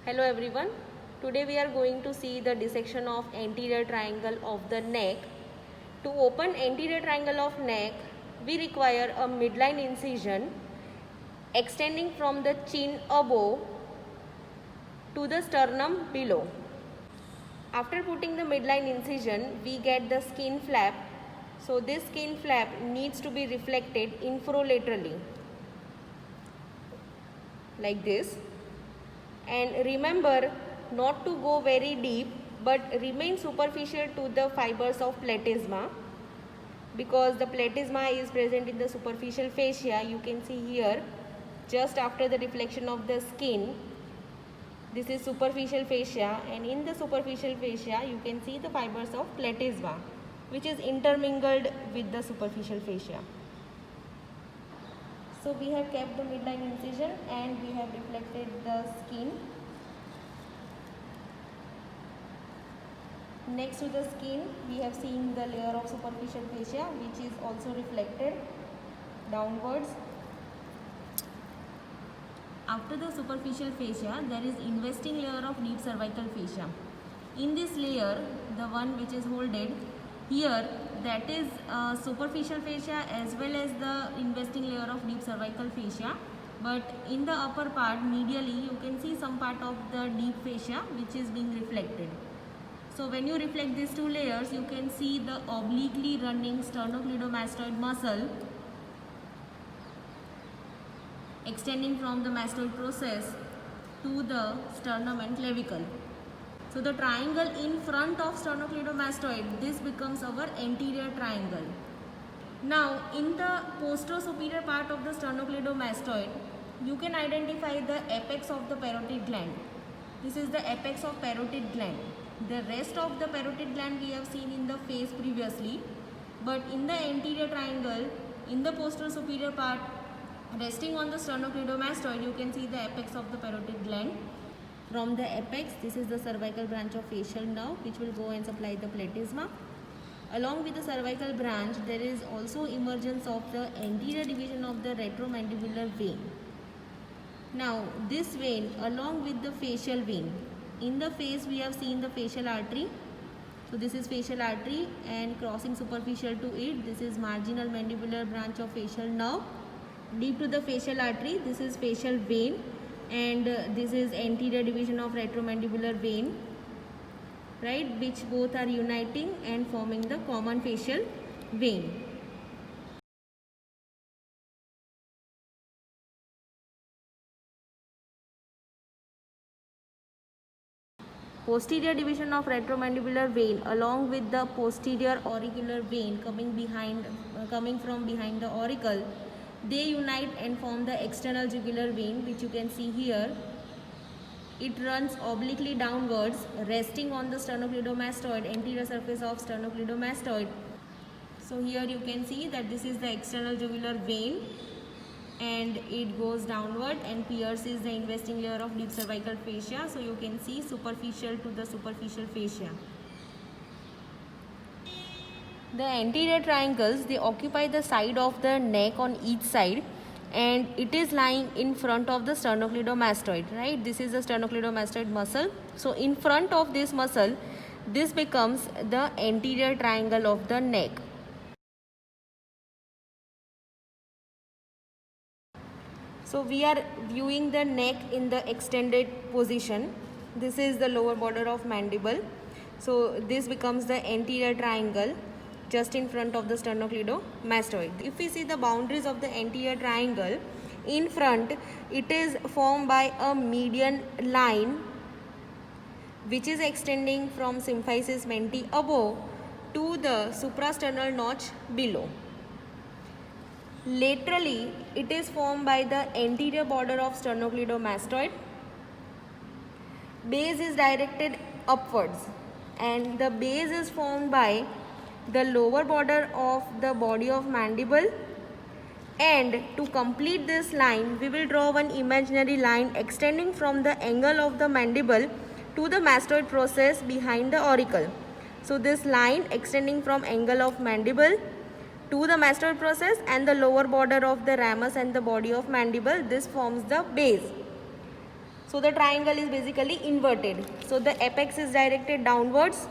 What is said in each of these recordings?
Hello everyone. Today we are going to see the dissection of anterior triangle of the neck. To open anterior triangle of neck, we require a midline incision extending from the chin above to the sternum below. After putting the midline incision, we get the skin flap. So this skin flap needs to be reflected infralaterally like this. And remember not to go very deep but remain superficial to the fibers of platysma, because the platysma is present in the superficial fascia. You can see here just after the reflection of the skin, this is superficial fascia, and in the superficial fascia you can see the fibers of platysma which is intermingled with the superficial fascia. So we have kept the midline incision and we have reflected the skin. Next to the skin, we have seen the layer of superficial fascia which is also reflected downwards. After the superficial fascia, there is investing layer of deep cervical fascia. In this layer, the one which is holded here, that is superficial fascia as well as the investing layer of deep cervical fascia. But in the upper part, medially, you can see some part of the deep fascia which is being reflected. So when you reflect these two layers, you can see the obliquely running sternocleidomastoid muscle extending from the mastoid process to the sternum and clavicle. So the triangle in front of sternocleidomastoid, this becomes our anterior triangle. Now in the posterior part of the sternocleidomastoid, you can identify the apex of the parotid gland. This is the apex of parotid gland. The rest of the parotid gland we have seen in the face previously, but in the anterior triangle, in the posterior superior part, resting on the sternocleidomastoid, you can see the apex of the parotid gland. From the apex, this is the cervical branch of facial nerve which will go and supply the platysma. Along with the cervical branch, there is also emergence of the anterior division of the retromandibular vein. Now this vein along with the facial vein, in the face we have seen the facial artery. So this is facial artery, and crossing superficial to it, this is marginal mandibular branch of facial nerve. Deep to the facial artery, this is facial vein, and this is anterior division of retromandibular vein, right, which both are uniting and forming the common facial vein. Posterior division of retromandibular vein along with the posterior auricular vein coming from behind the auricle, they unite and form the external jugular vein, which you can see here. It runs obliquely downwards, resting on the sternocleidomastoid, anterior surface of sternocleidomastoid. So here you can see that this is the external jugular vein, and it goes downward and pierces the investing layer of deep cervical fascia. So you can see superficial to the superficial fascia. The anterior triangles, they occupy the side of the neck on each side, and it is lying in front of the sternocleidomastoid, right? This is the sternocleidomastoid muscle. So in front of this muscle, this becomes the anterior triangle of the neck. So we are viewing the neck in the extended position. This is the lower border of mandible. So this becomes the anterior triangle just in front of the sternocleidomastoid. If we see the boundaries of the anterior triangle, in front it is formed by a median line which is extending from symphysis menti above to the suprasternal notch below. Laterally, it is formed by the anterior border of sternocleidomastoid. Base is directed upwards, and the base is formed by the lower border of the body of mandible. And to complete this line, we will draw one imaginary line extending from the angle of the mandible to the mastoid process behind the auricle. So this line extending from angle of mandible to the mastoid process and the lower border of the ramus and the body of mandible, this forms the base. So the triangle is basically inverted. So the apex is directed downwards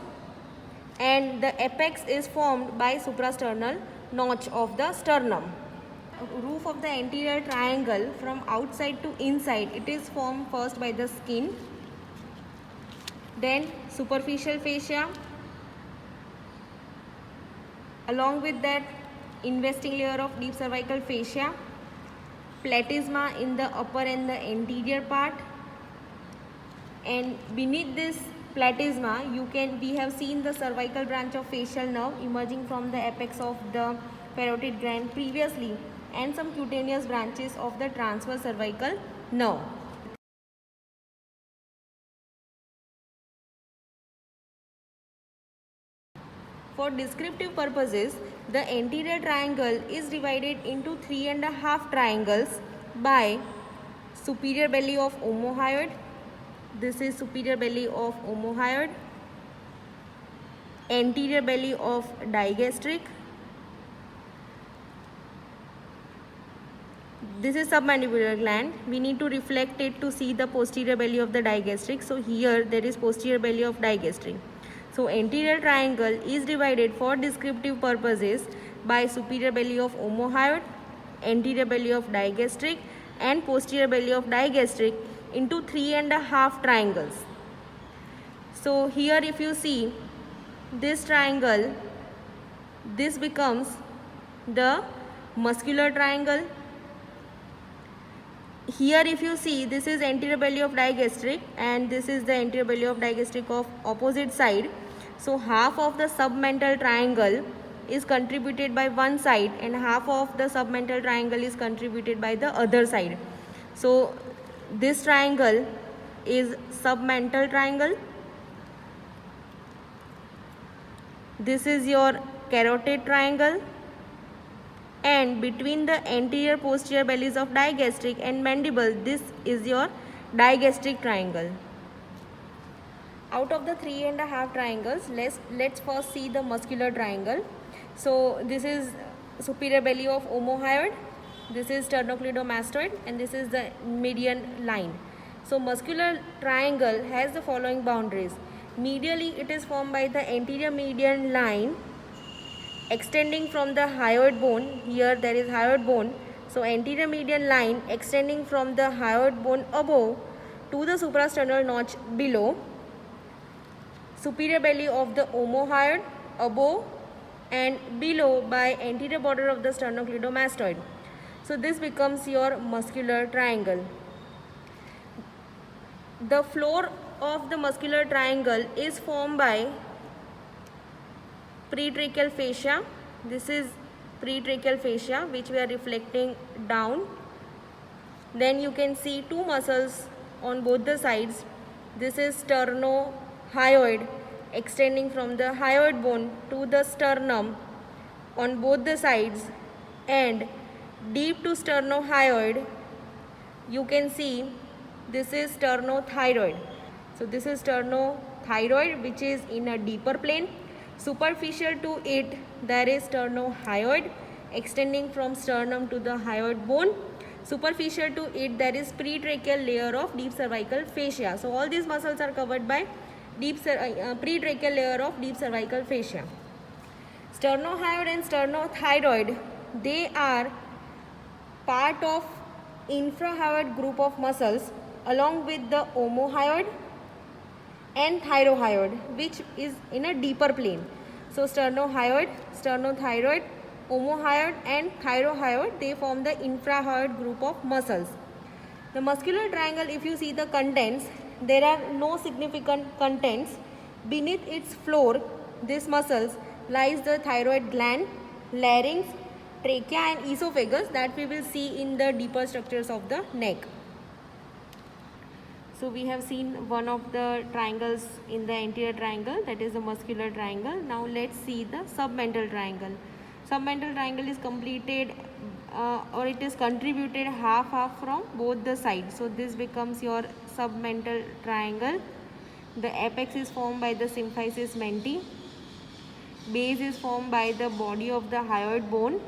and the apex is formed by suprasternal notch of the sternum. Roof of the anterior triangle from outside to inside, it is formed first by the skin, then superficial fascia, along with that investing layer of deep cervical fascia, platysma in the upper and the anterior part, and beneath this platysma we have seen the cervical branch of facial nerve emerging from the apex of the parotid gland previously, and some cutaneous branches of the transverse cervical nerve. For descriptive purposes, the anterior triangle is divided into 3.5 triangles by superior belly of omohyoid. This is superior belly of omohyoid, anterior belly of digastric. This is submandibular gland. We need to reflect it to see the posterior belly of the digastric. So here there is posterior belly of digastric. So anterior triangle is divided for descriptive purposes by superior belly of omohyoid, anterior belly of digastric and posterior belly of digastric into 3.5 triangles. So here if you see this triangle, this becomes the muscular triangle. Here if you see, this is anterior belly of digastric and this is the anterior belly of digastric of opposite side. So half of the submental triangle is contributed by one side and half of the submental triangle is contributed by the other side. So this triangle is submental triangle. This is your carotid triangle, and between the anterior posterior bellies of digastric and mandible, this is your digastric triangle. Out of the 3.5 triangles, let's first see the muscular triangle. So this is superior belly of omohyoid, this is sternocleidomastoid and this is the median line. So muscular triangle has the following boundaries. Medially it is formed by the anterior median line extending from the hyoid bone. Here there is hyoid bone. So anterior median line extending from the hyoid bone above to the suprasternal notch below. Superior belly of the omohyoid above and below by anterior border of the sternocleidomastoid. So this becomes your muscular triangle. The floor of the muscular triangle is formed by pretracheal fascia. This is pretracheal fascia which we are reflecting down. Then you can see two muscles on both the sides. This is sternohyoid extending from the hyoid bone to the sternum on both the sides, and deep to sternohyoid you can see this is sternothyroid. So this is sternothyroid which is in a deeper plane. Superficial to it there is sternohyoid extending from sternum to the hyoid bone. Superficial to it there is pretracheal layer of deep cervical fascia. So all these muscles are covered by pretracheal layer of deep cervical fascia. Sternohyoid and sternothyroid, they are part of infrahyoid group of muscles along with the omohyoid and thyrohyoid which is in a deeper plane. So sternohyoid, sternothyroid, omohyoid and thyrohyoid, they form the infrahyoid group of muscles. The muscular triangle, if you see the contents, there are no significant contents. Beneath its floor, these muscles, lies the thyroid gland, larynx, trachea and esophagus that we will see in the deeper structures of the neck. So we have seen one of the triangles in the anterior triangle, that is the muscular triangle. Now let's see the submental triangle. Submental triangle is completed or it is contributed half from both the sides. So this becomes your submental triangle. The apex is formed by the symphysis menti. Base is formed by the body of the hyoid bone,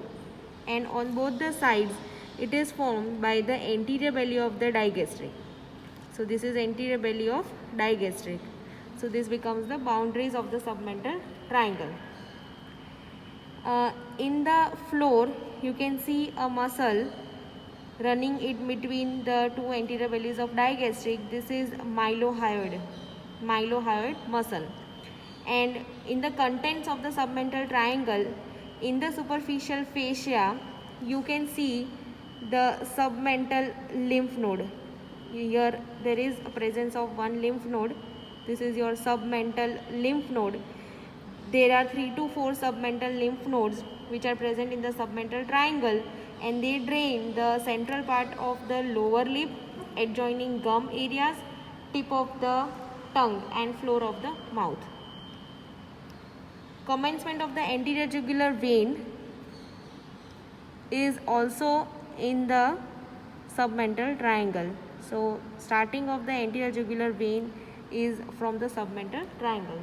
and on both the sides it is formed by the anterior belly of the digastric. So this is anterior belly of digastric. So this becomes the boundaries of the submental triangle. In the floor, you can see a muscle running it between the two anterior bellies of digastric. This is mylohyoid muscle. And in the contents of the submental triangle, in the superficial fascia, you can see the submental lymph node. Here there is a presence of one lymph node. This is your submental lymph node. There are 3 to 4 submental lymph nodes which are present in the submental triangle, and they drain the central part of the lower lip, adjoining gum areas, tip of the tongue and floor of the mouth. Commencement of the anterior jugular vein is also in the submental triangle. So starting of the anterior jugular vein is from the submental triangle.